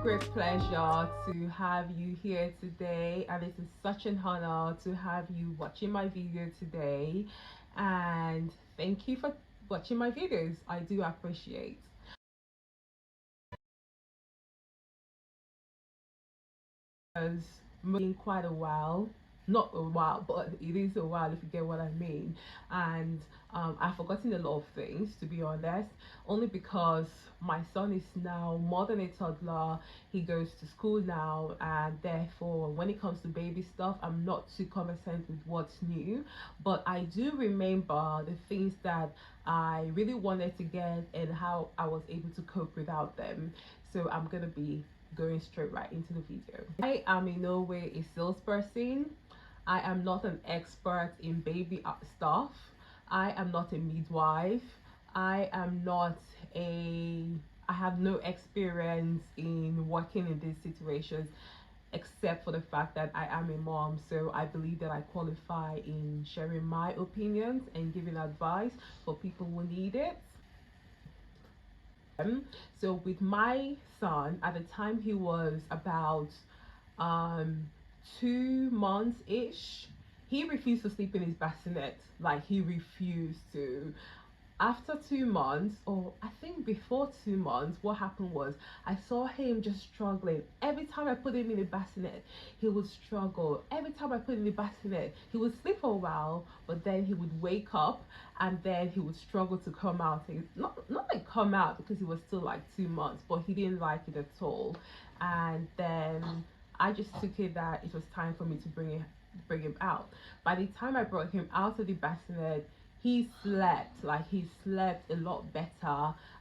great pleasure to have you here today, and it is such an honor to have you watching my video today. And thank you for watching my videos. I do appreciate. Has been quite a while, not a while, but it is a while if you get what I mean. And I've forgotten a lot of things, to be honest, only because my son is now more than a toddler. He goes to school now, and therefore when it comes to baby stuff, I'm not too conversant with what's new, but I do remember the things that I really wanted to get and how I was able to cope without them. So I'm gonna be going straight right into the video. I am in no way a salesperson. I am not an expert in baby stuff. I am not a midwife. I am not a I have no experience in working in these situations, except for the fact that I am a mom. So I believe that I qualify in sharing my opinions and giving advice for people who need it. So with my son, at the time he was about um 2 months ish, he refused to sleep in his bassinet. Like, he refused to. After 2 months, or I think before 2 months, what happened was I saw him just struggling. Every time I put him in the bassinet, he would struggle. Every time I put him in the bassinet, he would sleep for a while, but then he would wake up and then he would struggle to come out. Not like come out, because he was still like 2 months, but he didn't like it at all. And then I just took it that it was time for me to bring him out. By the time I brought him out of the bassinet, he slept a lot better.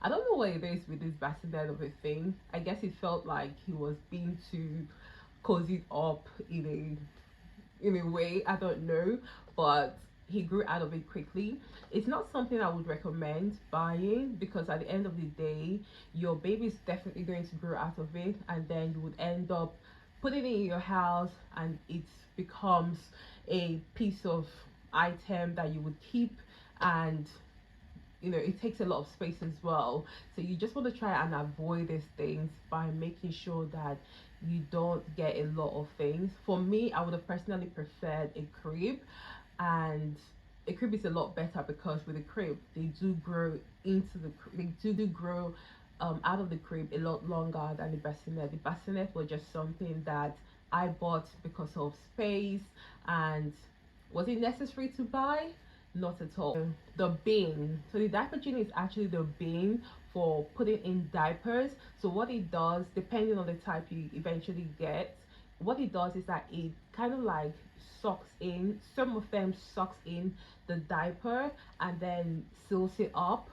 I don't know what it is with this bassinet of a thing. I guess it felt like he was being too cozied up in a way. I don't know, but he grew out of it quickly. It's not something I would recommend buying, because at the end of the day, your baby is definitely going to grow out of it, and then you would end up putting it in your house, and it becomes a piece of item that you would keep, and it takes a lot of space as well. So you just want to try and avoid these things by making sure that you don't get a lot of things. For me, I would have personally preferred a crib, and a crib is a lot better because with a crib they do grow they do grow out of the crib a lot longer than the bassinet. The bassinet was just something that I bought because of space. And was it necessary to buy? Not at all. The bin. So the diaper genie is actually the bin for putting in diapers. So what it does, depending on the type you eventually get, what it does is that it kind of like sucks in, some of them sucks in the diaper and then seals it up,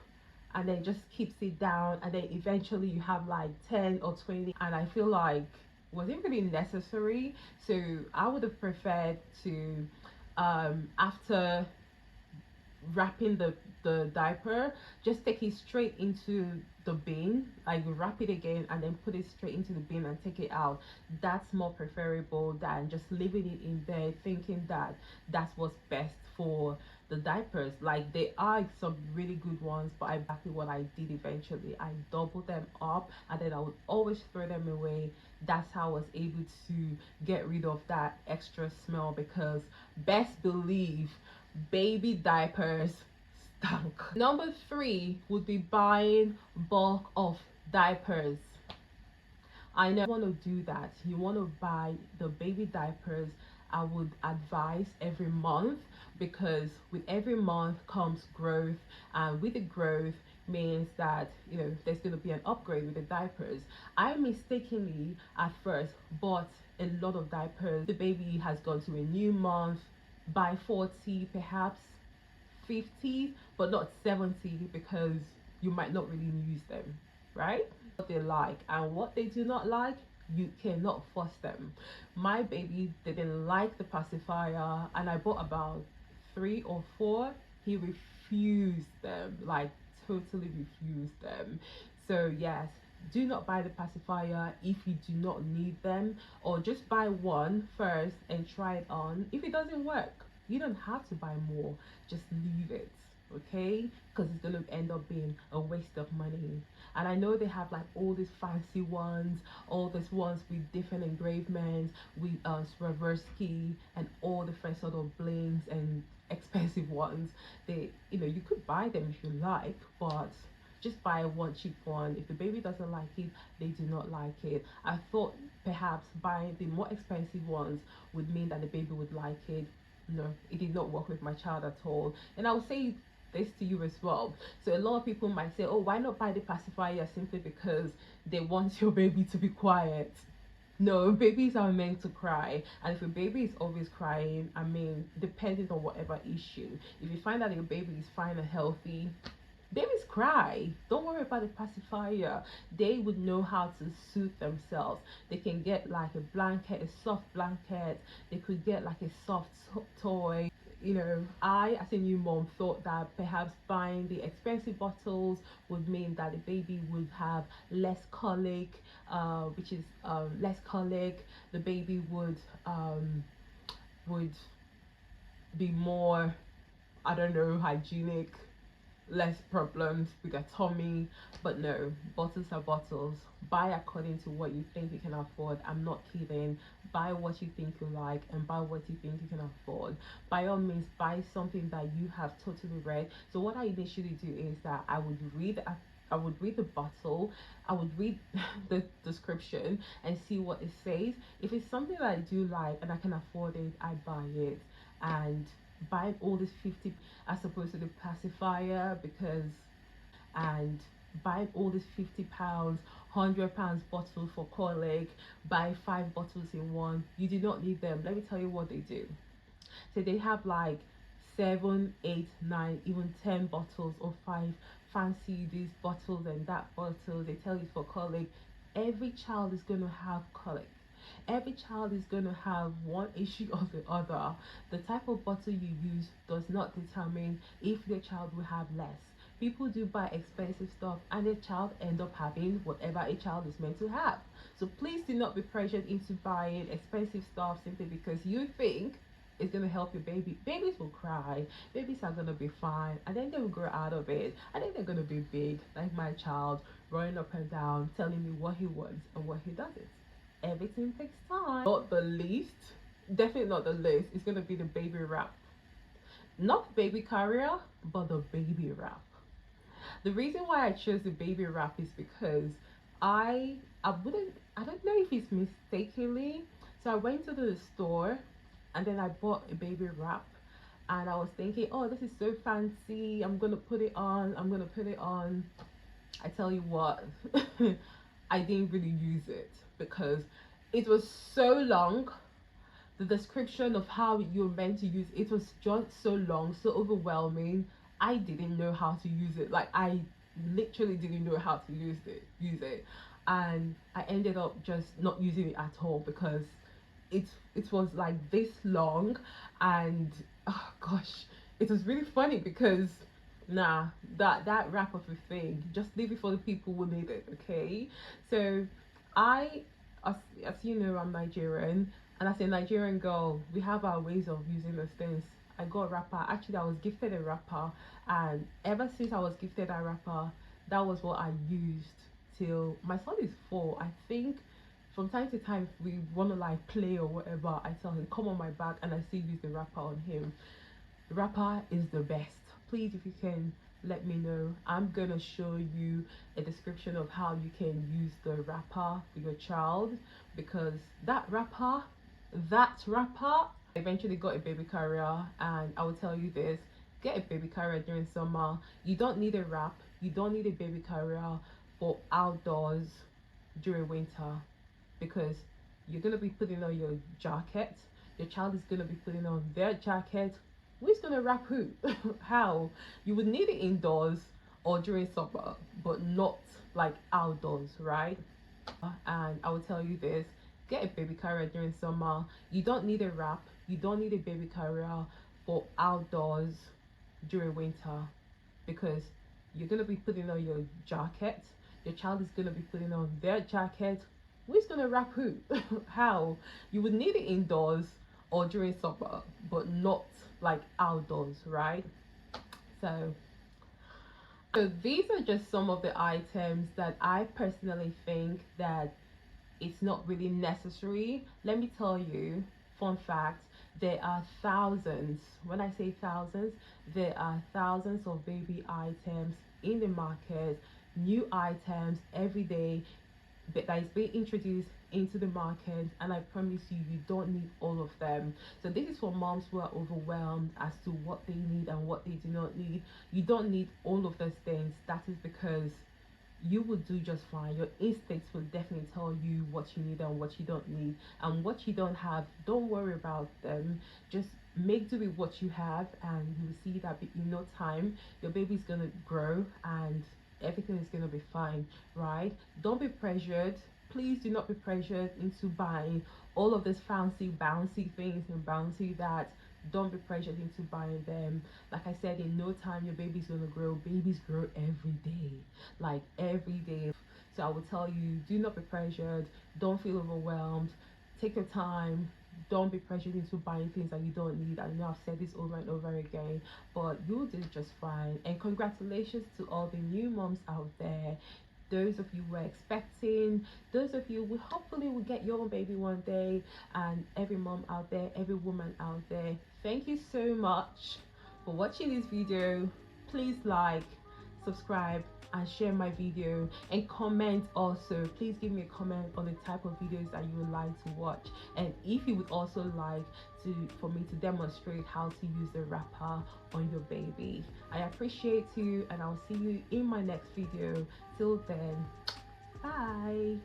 and then just keeps it down, and then eventually you have like 10 or 20. And I feel like, was it really necessary? So I would have preferred to after wrapping the diaper, just take it straight into the bin, like wrap it again and then put it straight into the bin and take it out. That's more preferable than just leaving it in there thinking that that's what's best for the diapers. Like, there are some really good ones, but exactly what I did eventually, I doubled them up and then I would always throw them away. That's how I was able to get rid of that extra smell, because best believe baby diapers stank. Number 3 would be buying bulk of diapers. I know you want to do that. You want to buy the baby diapers. I would advise every month, because with every month comes growth, and with the growth means that there's going to be an upgrade with the diapers. I mistakenly at first bought a lot of diapers. The baby has gone to a new month, by 40, perhaps 50, but not 70, because you might not really use them, right? What they like and what they do not like, you cannot force them. My baby didn't like the pacifier, and I bought about 3 or 4. He refused them, like totally refused them. So yes, do not buy the pacifier if you do not need them, or just buy one first and try it on. If it doesn't work, you don't have to buy more, just leave it. okay? Because it's going to end up being a waste of money. And I know they have like all these fancy ones, all these ones with different engravements, with Swarovski and all different sort of blings and expensive ones. They, you could buy them if you like, but just buy one cheap one. If the baby doesn't like it, they do not like it. I thought perhaps buying the more expensive ones would mean that the baby would like it. No, it did not work with my child at all. And I will say this to you as well. So a lot of people might say, oh, why not buy the pacifier simply because they want your baby to be quiet? No, babies are meant to cry. And if a baby is always crying, I mean, depending on whatever issue, if you find that your baby is fine and healthy, babies cry. Don't worry about the pacifier. They would know how to soothe themselves. They can get like a blanket, a soft blanket. They could get like a soft toy. I, as a new mom, thought that perhaps buying the expensive bottles would mean that the baby would have less colic, which is less colic. The baby would be more, I don't know, hygienic, less problems with their tummy. But no, bottles are bottles. Buy according to what you think you can afford. I'm not kidding. Buy what you think you like and buy what you think you can afford. By all means, buy something that you have totally read. So what I initially do is that I would read the bottle, I would read the description and see what it says. If it's something that I do like and I can afford it, I buy it. And buy all this 50 as opposed to the pacifier, because and buy all these £50, £100 bottle for colic, buy 5 bottles in one. You do not need them. Let me tell you what they do. So they have like 7, 8, 9, even 10 bottles or 5. Fancy these bottles and that bottle. They tell you for colic. Every child is going to have colic. Every child is going to have one issue or the other. The type of bottle you use does not determine if your child will have less. People do buy expensive stuff and their child end up having whatever a child is meant to have. So please do not be pressured into buying expensive stuff simply because you think it's going to help your baby. Babies will cry. Babies are going to be fine. And then they will grow out of it. And then they're going to be big, like my child, running up and down, telling me what he wants and what he doesn't. Everything takes time. Not the least, definitely not the least, it's going to be the baby wrap. Not baby carrier, but the baby wrap. The reason why I chose the baby wrap is because I don't know if it's mistakenly. So I went to the store and then I bought a baby wrap and I was thinking, oh, this is so fancy. I'm gonna put it on. I tell you what, I didn't really use it because it was so long. The description of how you're meant to use it was just so long, so overwhelming. I didn't know how to use it. Like I literally didn't know how to use it, and I ended up just not using it at all because it was like this long, and oh gosh, it was really funny because nah, that wrap of a thing, just leave it for the people who need it, okay? So I, as you know, I'm Nigerian, and as a Nigerian girl, we have our ways of using those things. I got a wrapper. Actually, I was gifted a wrapper, and ever since I was gifted that wrapper, that was what I used till my son is 4. I think from time to time, if we want to like play or whatever, I tell him, come on my back, and I still use the wrapper on him. The wrapper is the best. Please, if you can, let me know. I'm gonna show you a description of how you can use the wrapper for your child, because that wrapper I eventually got a baby carrier, and I will tell you this: get a baby carrier during summer. You don't need a wrap, you don't need a baby carrier for outdoors during winter, because you're going to be putting on your jacket, your child is going to be putting on their jacket. Who's going to wrap who? How? You would need it indoors or during summer, but not like outdoors, right? And I will tell you this: get a baby carrier during summer. You don't need a wrap, you don't need a baby carrier for outdoors during winter, because you're going to be putting on your jacket, your child is going to be putting on their jacket. Who's going to wrap who? How? You would need it indoors or during summer, but not like outdoors, right? So these are just some of the items that I personally think that it's not really necessary. Let me tell you, fun fact, there are thousands, when I say thousands, there are thousands of baby items in the market, new items every day that is being introduced into the market, and I promise you, you don't need all of them. So this is for moms who are overwhelmed as to what they need and what they do not need. You don't need all of those things. That is because you will do just fine. Your instincts will definitely tell you what you need and what you don't need, and what you don't have, don't worry about them. Just make do with what you have, and you will see that in no time your baby's gonna grow and everything is gonna be fine, right? Don't be pressured. Please do not be pressured into buying all of these fancy bouncy things and bouncy that. Don't be pressured into buying them. Like I said, in no time your baby's gonna grow. Babies grow every day, like every day. So I will tell you, do not be pressured. Don't feel overwhelmed. Take your time. Don't be pressured into buying things that you don't need. I know I've said this over and over again, but you'll do just fine. And congratulations to all the new moms out there. Those of you who are expecting, those of you who hopefully will get your own baby one day, and every mom out there, every woman out there, thank you so much for watching this video. Please like, subscribe, and share my video, and comment also. Please give me a comment on the type of videos that you would like to watch, and if you would also like for me to demonstrate how to use the wrapper on your baby. I appreciate you, and I'll see you in my next video. Till then, bye.